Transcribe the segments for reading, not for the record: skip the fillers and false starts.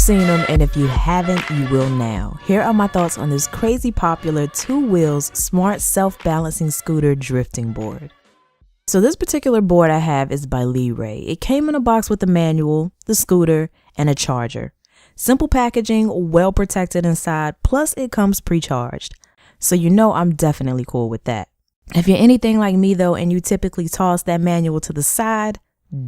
seen them, and if you haven't, you will now. Here are my thoughts on this crazy popular 2 wheels smart self-balancing scooter drifting board. So this particular board I have is by Ray. It came in a box with a manual, the scooter, and a charger. Simple packaging, well protected inside, plus it comes pre-charged. So you know I'm definitely cool with that. If you're anything like me though, and you typically toss that manual to the side,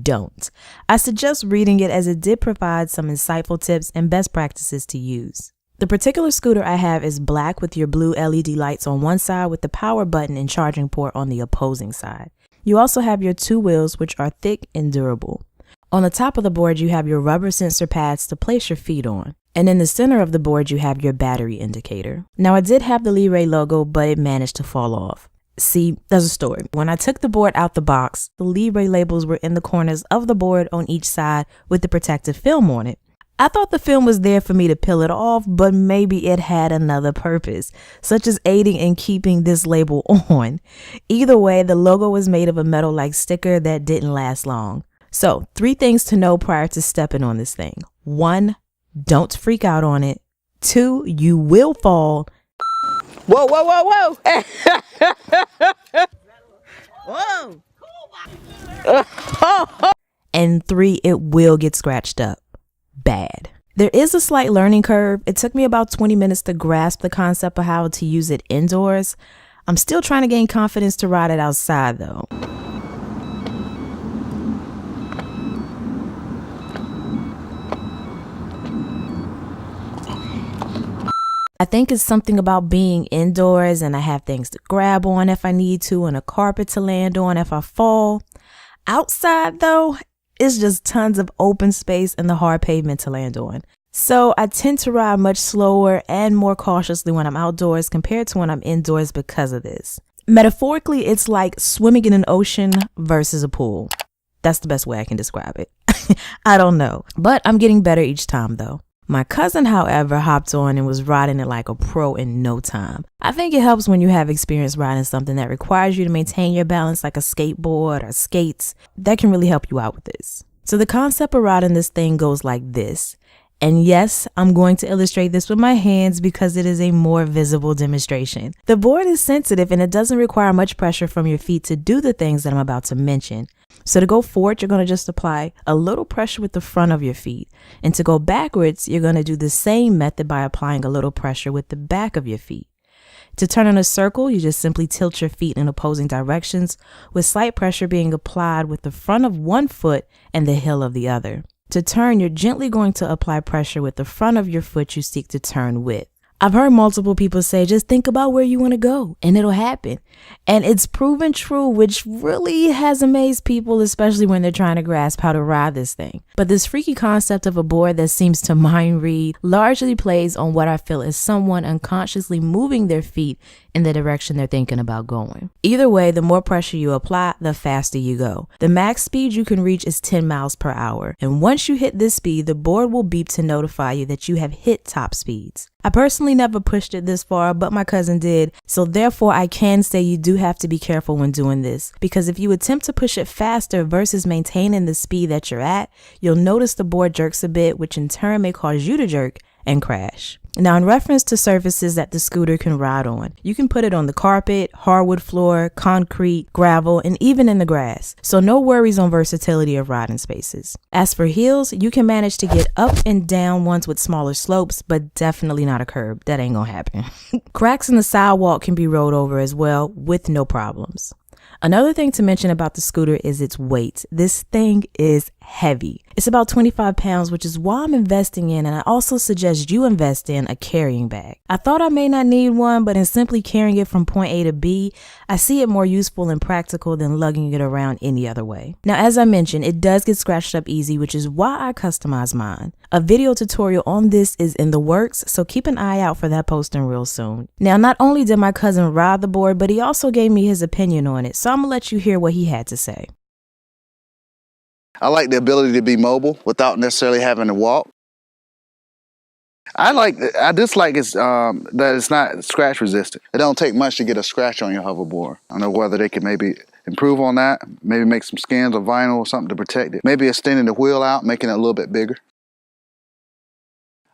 don't. I suggest reading it as it did provide some insightful tips and best practices to use. The particular scooter I have is black with your blue LED lights on one side with the power button and charging port on the opposing side. You also have your 2 wheels, which are thick and durable. On the top of the board, you have your rubber sensor pads to place your feet on. And in the center of the board, you have your battery indicator. Now, I did have the Ray logo, but it managed to fall off. See, there's a story. When I took the board out the box, the Ray labels were in the corners of the board on each side with the protective film on it. I thought the film was there for me to peel it off, but maybe it had another purpose, such as aiding in keeping this label on. Either way, the logo was made of a metal-like sticker that didn't last long. So, 3 things to know prior to stepping on this thing. 1, don't freak out on it. 2, you will fall. Whoa, whoa, whoa, whoa. Whoa. And 3, it will get scratched up. Bad. There is a slight learning curve. It took me about 20 minutes to grasp the concept of how to use it indoors. I'm still trying to gain confidence to ride it outside though. I think it's something about being indoors and I have things to grab on if I need to and a carpet to land on if I fall. Outside though, it's just tons of open space and the hard pavement to land on. So I tend to ride much slower and more cautiously when I'm outdoors compared to when I'm indoors because of this. Metaphorically, it's like swimming in an ocean versus a pool. That's the best way I can describe it. I don't know, but I'm getting better each time though. My cousin, however, hopped on and was riding it like a pro in no time. I think it helps when you have experience riding something that requires you to maintain your balance like a skateboard or skates. That can really help you out with this. So the concept of riding this thing goes like this. And yes, I'm going to illustrate this with my hands because it is a more visible demonstration. The board is sensitive and it doesn't require much pressure from your feet to do the things that I'm about to mention. So to go forward, you're going to just apply a little pressure with the front of your feet. And to go backwards, you're going to do the same method by applying a little pressure with the back of your feet. To turn in a circle, you just simply tilt your feet in opposing directions with slight pressure being applied with the front of one foot and the heel of the other. To turn, you're gently going to apply pressure with the front of your foot you seek to turn with. I've heard multiple people say, just think about where you want to go and it'll happen. And it's proven true, which really has amazed people, especially when they're trying to grasp how to ride this thing. But this freaky concept of a board that seems to mind read largely plays on what I feel is someone unconsciously moving their feet in the direction they're thinking about going. Either way, the more pressure you apply, the faster you go. The max speed you can reach is 10 miles per hour. And once you hit this speed, the board will beep to notify you that you have hit top speeds. I personally never pushed it this far, but my cousin did. So therefore, I can say you do have to be careful when doing this, because if you attempt to push it faster versus maintaining the speed that you're at, you'll notice the board jerks a bit, which in turn may cause you to jerk and crash. Now, in reference to surfaces that the scooter can ride on, you can put it on the carpet, hardwood floor, concrete, gravel, and even in the grass. So no worries on versatility of riding spaces. As for hills, you can manage to get up and down ones with smaller slopes, but definitely not a curb. That ain't gonna happen. Cracks in the sidewalk can be rolled over as well with no problems. Another thing to mention about the scooter is its weight. This thing is heavy. It's about 25 pounds, which is why I'm investing in, and I also suggest you invest in a carrying bag. I thought I may not need one, but in simply carrying it from point A to B, I see it more useful and practical than lugging it around any other way. Now, as I mentioned, it does get scratched up easy, which is why I customized mine. A video tutorial on this is in the works, so keep an eye out for that posting real soon. Now, not only did my cousin ride the board, but he also gave me his opinion on it, so I'm gonna let you hear what he had to say. I like the ability to be mobile without necessarily having to walk. I dislike that it's not scratch resistant. It don't take much to get a scratch on your hoverboard. I don't know whether they could maybe improve on that, maybe make some skins or vinyl or something to protect it. Maybe extending the wheel out, making it a little bit bigger.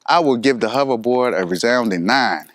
I will give the hoverboard a resounding 9.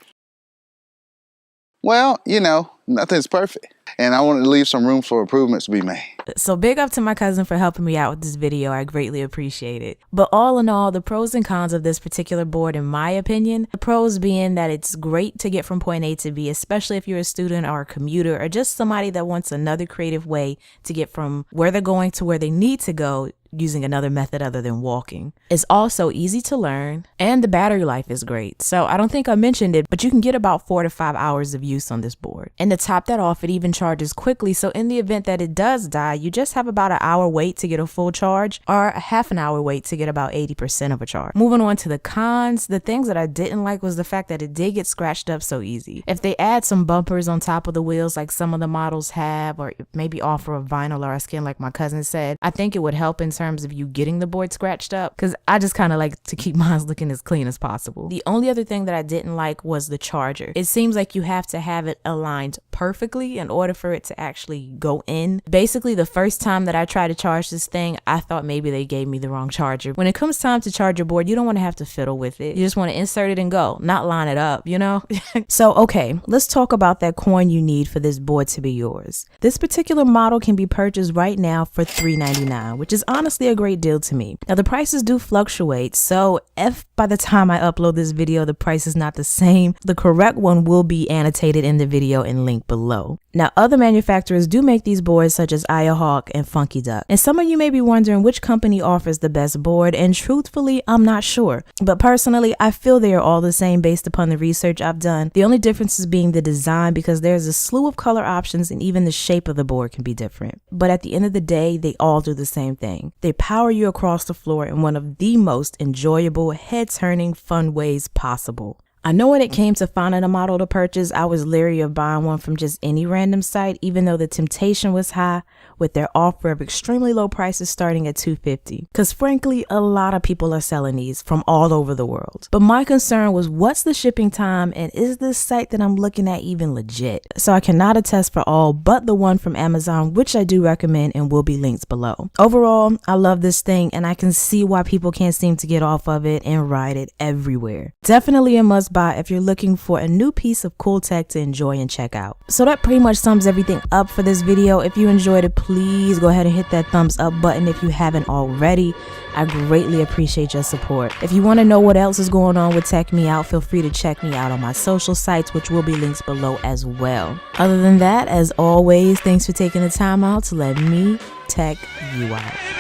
Well, you know, nothing's perfect. And I want to leave some room for improvements to be made. So big up to my cousin for helping me out with this video. I greatly appreciate it. But all in all, the pros and cons of this particular board, in my opinion, the pros being that it's great to get from point A to B, especially if you're a student or a commuter or just somebody that wants another creative way to get from where they're going to where they need to go using another method other than walking. It's also easy to learn, and the battery life is great. So I don't think I mentioned it, but you can get about 4 to 5 hours of use on this board. And to top that off, it even charges quickly. So in the event that it does die, you just have about an hour wait to get a full charge, or a half an hour wait to get about 80% of a charge. Moving on to the cons, the things that I didn't like was the fact that it did get scratched up so easy. If they add some bumpers on top of the wheels like some of the models have, or maybe offer a vinyl or a skin like my cousin said, I think it would help in terms of you getting the board scratched up, because I just kind of like to keep mine looking as clean as possible. The only other thing that I didn't like was the charger. It seems like you have to have it aligned perfectly in order for it to actually go in. Basically, the first time that I tried to charge this thing, I thought maybe they gave me the wrong charger. When it comes time to charge your board, you don't want to have to fiddle with it. You just want to insert it and go, not line it up, you know? So, okay, let's talk about that coin you need for this board to be yours. This particular model can be purchased right now for $3.99, which is honestly a great deal to me. Now the prices do fluctuate, so if by the time I upload this video the price is not the same, the correct one will be annotated in the video and linked below. Now other manufacturers do make these boards such as Hawk and Funky Duck, and some of you may be wondering which company offers the best board, and truthfully I'm not sure, but personally I feel they are all the same based upon the research I've done. The only difference is being the design, because there's a slew of color options and even the shape of the board can be different, but at the end of the day they all do the same thing. They power you across the floor in one of the most enjoyable, head-turning, fun ways possible. I know when it came to finding a model to purchase, I was leery of buying one from just any random site, even though the temptation was high with their offer of extremely low prices starting at $250. Because frankly, a lot of people are selling these from all over the world. But my concern was, what's the shipping time, and is this site that I'm looking at even legit? So I cannot attest for all but the one from Amazon, which I do recommend and will be linked below. Overall, I love this thing, and I can see why people can't seem to get off of it and ride it everywhere. Definitely a must buy if you're looking for a new piece of cool tech to enjoy and check out. So that pretty much sums everything up for this video. If you enjoyed it, please go ahead and hit that thumbs up button if you haven't already. I greatly appreciate your support. If you want to know what else is going on with Tech Me Out, feel free to check me out on my social sites, which will be linked below as well. Other than that, as always, thanks for taking the time out to let me tech you out.